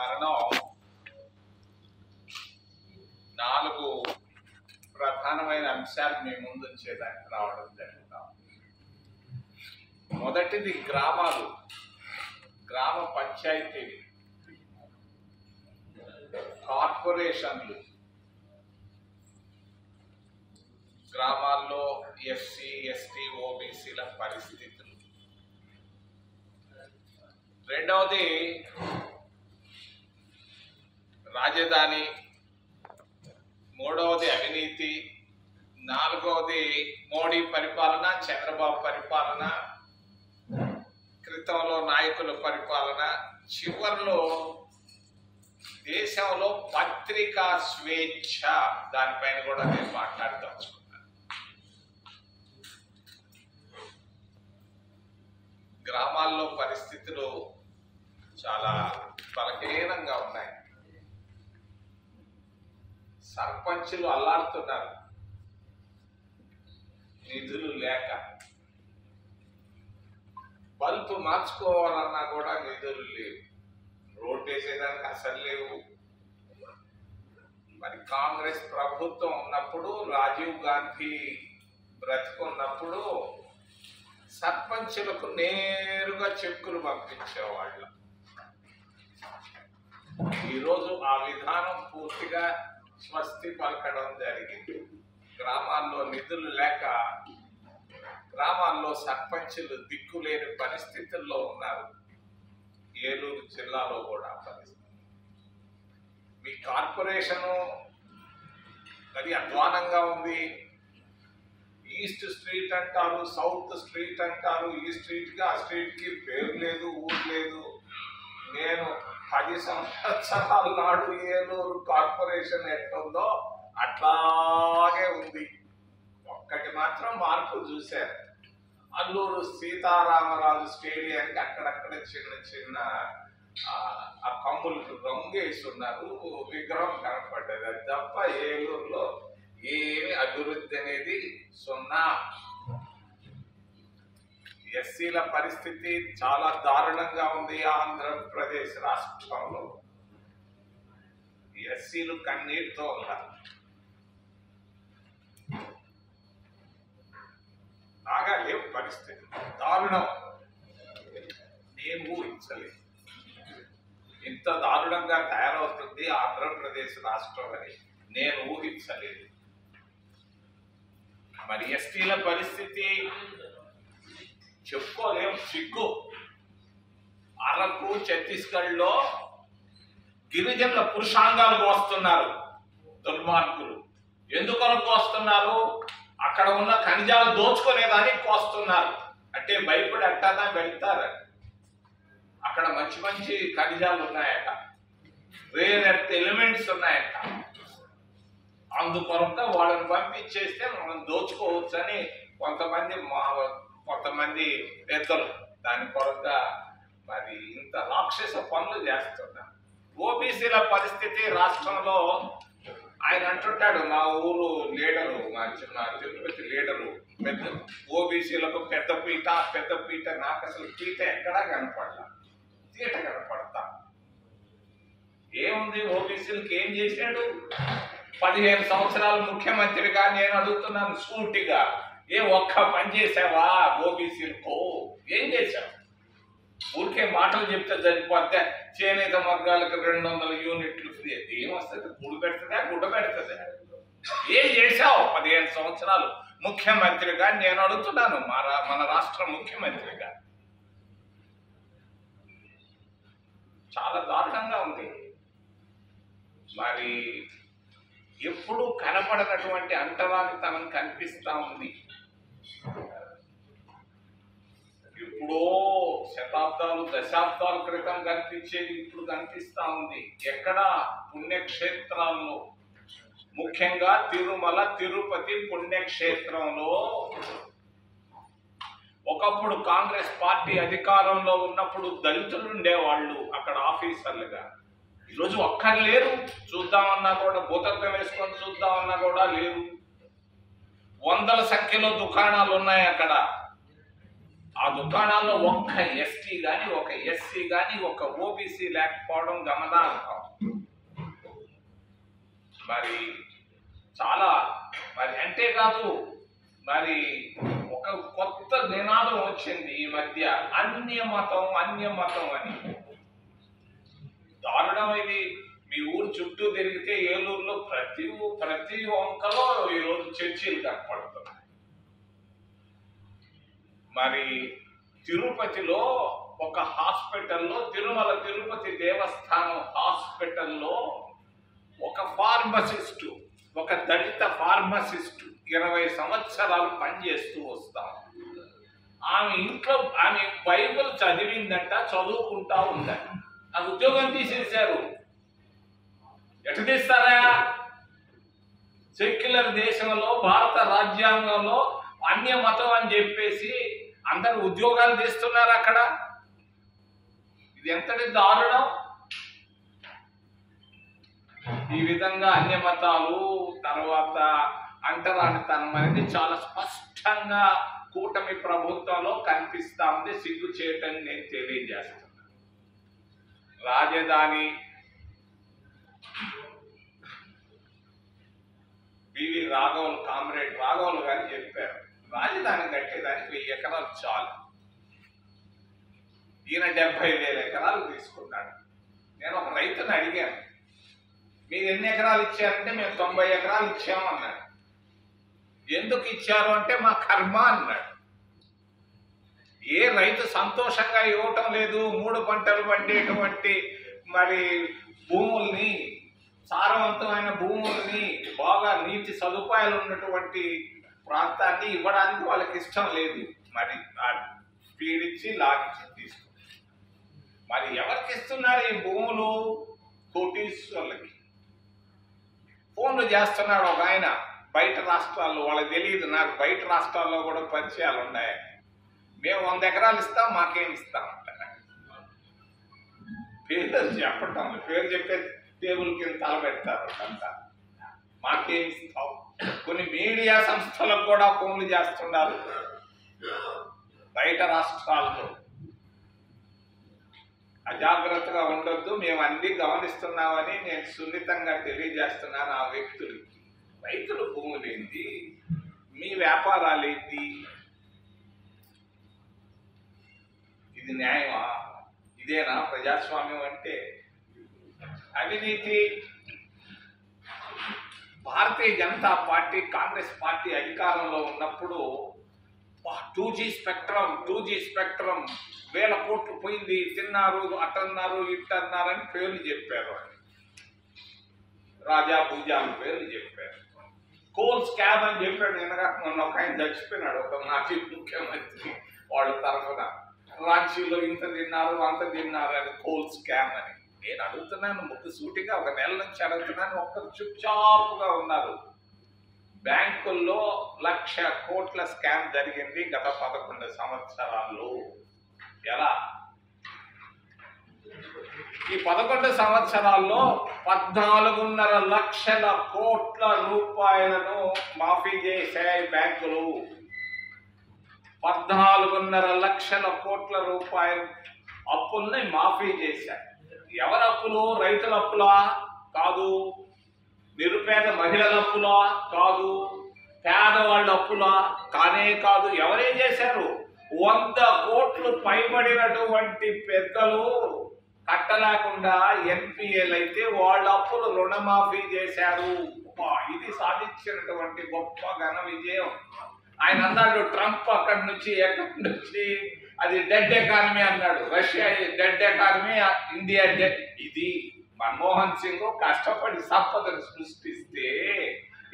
కారణం 4 ప్రధానమైన అంశాలు మీ ముందు ఉంచేదానికి రావడం జరుగుతాం. మొదటిది గ్రామాలు, గ్రామ పంచాయతీలు, కార్పొరేషన్లు, గ్రామాల్లో ఎస్సీ ఎస్టీ ఓబీసీల పరిస్థితులు. రెండవది రాజధాని, మూడవది అవినీతి, నాలుగవది మోడీ పరిపాలన, చంద్రబాబు పరిపాలన, క్రితంలో నాయకుల పరిపాలన, చివరిలో దేశంలో పత్రికా స్వేచ్ఛ, దానిపైన కూడా నేను మాట్లాడదలుచుకున్నాను. గ్రామాల్లో పరిస్థితులు చాలా బలహీనంగా ఉన్నాయి. సర్పంచులు అల్లాడుతున్నారు నిధులు లేక. బల్బు మార్చుకోవాలన్నా కూడా నిధులు లేవు, రోడ్డు వేసేదానికి అసలు లేవు. మరి కాంగ్రెస్ ప్రభుత్వం ఉన్నప్పుడు, రాజీవ్ గాంధీ బ్రతికున్నప్పుడు సర్పంచులకు నేరుగా చెక్కులు పంపించేవాళ్ళు. ఈరోజు ఆ విధానం పూర్తిగా స్వస్తి పలకడం జరిగింది. గ్రామాల్లో నిధులు లేక గ్రామాల్లో సర్పంచులు దిక్కులేని పరిస్థితుల్లో ఉన్నారు. ఏలూరు జిల్లాలో కూడా పరిస్థితి. మీ కార్పొరేషను అది అధ్వానంగా ఉంది. ఈస్ట్ స్ట్రీట్ అంటారు, సౌత్ స్ట్రీట్ అంటారు. ఈ స్ట్రీట్కి ఆ స్ట్రీట్కి పేరు లేదు, ఊరు లేదు. నేను 10 సంవత్సరాల నాడు ఏలూరు కార్పొరేషన్ ఎట్లుందో అట్లాగే ఉంది. ఒక్కటి మాత్రం మార్పు చూశారు. అల్లూరు సీతారామరాజు స్టేడియానికి అక్కడక్కడ చిన్న చిన్న ఆ కమ్ములకు రంగు వేస్తున్నారు, విగ్రహం కనపడ్డది. అది తప్ప ఏలూరులో ఏమి అభివృద్ధి అనేది సున్నా. ఎస్సీల పరిస్థితి చాలా దారుణంగా ఉంది. ఆంధ్రప్రదేశ్ రాష్ట్రంలో ఎస్సీలు కన్నీటితో ఉన్నారు. బాగా లేవు పరిస్థితి, దారుణం. నేను ఊహించలేదు ఇంత దారుణంగా తయారవుతుంది ఆంధ్రప్రదేశ్ రాష్ట్రం అని నేను ఊహించలేదు. మరి ఎస్టీల పరిస్థితి చెప్పుకోలేం, సిగ్గు. అరకు ఛత్తీస్గఢ్లో గిరిజనుల పురుషాంగాలు కోస్తున్నారు దుర్మార్గులు. ఎందుకొరకు కోస్తున్నారు? అక్కడ ఉన్న ఖనిజాలు దోచుకునేదానికి కోస్తున్నారు. అంటే భయపడి అట్టానా వెళ్తారు. అక్కడ మంచి మంచి ఖనిజాలు ఉన్నాయట, రేర్ ఎర్త్ ఎలిమెంట్స్ ఉన్నాయట. అందుకొరకు వాళ్ళని పంపించేస్తే మనం దోచుకోవచ్చు అని కొంతమంది పెద్దలు దాని కొరగా మరి ఇంత రాక్షస పనులు చేస్తున్నారు. ఓబీసీల పరిస్థితి రాష్ట్రంలో ఆయన అంటుంటాడు, మా ఊరు లీడరు, మా తిరుపతి లీడరు, పెద్ద ఓబీసీలకు పెద్ద పీట. నాకు అసలు పీట ఎక్కడా కనపడలా, తీట కనపడతా. ఏముంది, ఓబీసీలకు ఏం చేశాడు? 15 సంవత్సరాలు ముఖ్యమంత్రిగా నేను అడుగుతున్నాను సూటిగా, ఒక్క పని చేసావా ఓబీసీలకు? ఏం చేశావు? ఊరికే మాటలు చెప్తే సరిపోతే చేనేత వర్గాలకు 200 యూనిట్లు ఫ్రీ. అది ఏమొస్తుంది? గుడి పెడుతుందా, గుడ్డ పెడుతుందా? ఏం చేశావు 15 సంవత్సరాలు ముఖ్యమంత్రిగా నేను అడుగుతున్నాను, మన రాష్ట్ర ముఖ్యమంత్రిగా? చాలా దారుణంగా ఉంది. మరి ఎప్పుడు కనపడనటువంటి అంటరానితనం కనిపిస్తా ఉంది. ఎప్పుడో శతాబ్దాలు దశాబ్దాల క్రితం కనిపించేది ఇప్పుడు కనిపిస్తా ఉంది. ఎక్కడ? పుణ్యక్షేత్రాల్లో, ముఖ్యంగా తిరుమల తిరుపతి పుణ్యక్షేత్రంలో ఒకప్పుడు కాంగ్రెస్ పార్టీ అధికారంలో ఉన్నప్పుడు దళితులు ఉండేవాళ్ళు అక్కడ ఆఫీసర్లుగా. ఈరోజు ఒక్కరు లేరు. చూద్దామన్నా కూడా, భూతత్వం వేసుకొని చూద్దామన్నా కూడా లేరు. వందల సంఖ్యలో దుకాణాలు ఉన్నాయి అక్కడ. ఆ దుకాణాల్లో ఒక్క ఎస్టీ కానీ ఒక ఎస్సీ కానీ ఒక ఓబీసీ లేకపోవడం గమనార్హం. మరి చాలా మరి అంతేకాదు, మరి ఒక కొత్త నినాదం వచ్చింది ఈ మధ్య, అన్యమతం అన్యమతం అని. దారుణం ఇది. మీ ఊరు చుట్టూ తిరిగితే ఏలూరులో ప్రతి వంకలో ఈరోజు చర్చిలు కనపడుతున్నాయి. మరి తిరుపతిలో ఒక హాస్పిటల్లో, తిరుమల తిరుపతి దేవస్థానం హాస్పిటల్లో ఒక ఫార్మసిస్టు, ఒక దళిత ఫార్మసిస్టు 20 సంవత్సరాలు పనిచేస్తూ వస్తాం. ఆమె ఇంట్లో ఆమె బైబిల్ చదివిందంట, చదువుకుంటా ఉందంట. ఆ ఉద్యోగం తీసేశారు. ఎటు తీస్తారా? సెక్యులర్ దేశంలో, భారత రాజ్యాంగంలో అన్య మతం అని చెప్పేసి అందరు ఉద్యోగాలు తీస్తున్నారు అక్కడ. ఇది ఎంతటి దారుణం! ఈ విధంగా అన్య మతాలు, తర్వాత అంటరానితనం అనేది చాలా స్పష్టంగా కూటమి ప్రభుత్వంలో కనిపిస్తా ఉంది. సిగ్గు చేయటం నేను తెలియజేస్తున్నాను. రాజధాని బివి రాఘవులు, కామ్రేడ్ రాఘవులు గారు చెప్పారు, రాజధాని కట్టేదానికి 1000 ఎకరాలు చాలు. ఈయన 70,000 ఎకరాలు తీసుకున్నాడు. నేను ఒక రైతుని అడిగాను, మీరు ఎన్ని ఎకరాలు ఇచ్చారంటే మేము 90 ఎకరాలు ఇచ్చాము అన్నాడు. ఎందుకు ఇచ్చారు అంటే మా కర్మ అన్నాడు. ఏ రైతు సంతోషంగా ఇవ్వటం లేదు. 3 పంటలు పండేటువంటి మరి భూముల్ని, సారవంతమైన భూముల్ని, బాగా నీటి సదుపాయాలు ఉన్నటువంటి ప్రాంతాన్ని ఇవ్వడానికి వాళ్ళకి ఇష్టం లేదు. మరి స్పీడ్ ఇచ్చి లాగిచ్చి తీసుకుంటారు. మరి ఎవరికి ఇస్తున్నారు ఈ భూములు? కోటీశ్వర్లకి. ఫోన్లు చేస్తున్నాడు ఒక ఆయన బయట రాష్ట్రాల్లో, వాళ్ళకి తెలియదు, నాకు బయట రాష్ట్రాల్లో కూడా పరిచయాలు ఉన్నాయి. మేము 100 ఎకరాలు ఇస్తాం, మాకేం ఇస్తామంట. పేరు చెప్పటం, పేరు చెప్పే టేబుల్ కింద తలబెడతారు అంతా. మాకేం ఇస్తాం? కొన్ని మీడియా సంస్థలకు కూడా ఫోన్లు చేస్తున్నారు బయట రాష్ట్రాల్లో. అజాగ్రత్తగా ఉండొద్దు, మేము అన్ని గమనిస్తున్నామని నేను సున్నితంగా తెలియజేస్తున్నాను ఆ వ్యక్తులకి. రైతుల భూములు ఏంటి? మీ వ్యాపారాలు ఏంటి? ఇది న్యాయమా? ఇదేనా ప్రజాస్వామ్యం అంటే? అవినీతి. భారతీయ జనతా పార్టీ, కాంగ్రెస్ పార్టీ అధికారంలో ఉన్నప్పుడు 2G స్పెక్ట్రం 1000 కోట్లు పోయింది, తిన్నారు, అట్టన్నారు, ఇట్టన్నారని పేర్లు చెప్పారు. రాజా భూజాలు పేర్లు చెప్పారు. కోల్ స్కామ్ అని చెప్పాడు. మొన్న ఒక ఆయన చచ్చిపోయినాడు, ఒక మాజీ ముఖ్యమంత్రి వాళ్ళ తరఫున. రాంచీలో ఇంత తిన్నారు, అంత తిన్నారు అని కోల్ స్కామ్ అని. నేను అడుగుతున్నాను ముక్కు సూటిగా, ఒక నెల నుంచి అడుగుతున్నాను. ఒక్కరు చుప్చాపుగా ఉన్నారు. బ్యాంకుల్లో 1,00,000 కోట్ల స్కామ్ జరిగింది గత 11 సంవత్సరాల్లో. ఎలా? ఈ 11 సంవత్సరాల్లో 14.5 లక్షల కోట్ల రూపాయలను మాఫీ చేశాయి బ్యాంకులు. 14.5 లక్షల కోట్ల రూపాయలు అప్పుల్ని మాఫీ చేశాయి. ఎవరి అప్పులు? రైతుల అప్పులా? కాదు. నిరుపేద మహిళల అప్పులా? కాదు. పేదవాళ్ళ అప్పులా? కానే కాదు. ఎవరేం చేశారు? 100 కోట్లు పైబడినటువంటి పెద్దలు కట్టలేకుండా ఎన్పిఏలు అయితే వాళ్ళ అప్పులు రుణమాఫీ చేశారు. ఇది సాధించినటువంటి గొప్ప ఘన విజయం. ఆయన అన్నాడు, ట్రంప్ అక్కడి నుంచి ఎక్కడి నుంచి అది డెడ్ ఎకానమీ అన్నాడు. Russia dead economy, India dead. ఇది మన్మోహన్ సింగ్ కష్టపడి సంపదను సృష్టిస్తే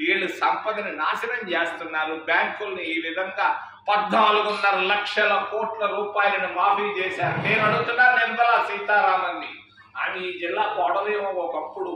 వీళ్ళు సంపదను నాశనం చేస్తున్నారు. బ్యాంకుల్ని ఈ విధంగా 14.5 లక్షల కోట్ల రూపాయలను మాఫీ చేశారు. నేను అడుగుతున్నా నిర్మలా సీతారామన్ని, ఆమె ఈ జిల్లా కోడలేమో ఒకప్పుడు.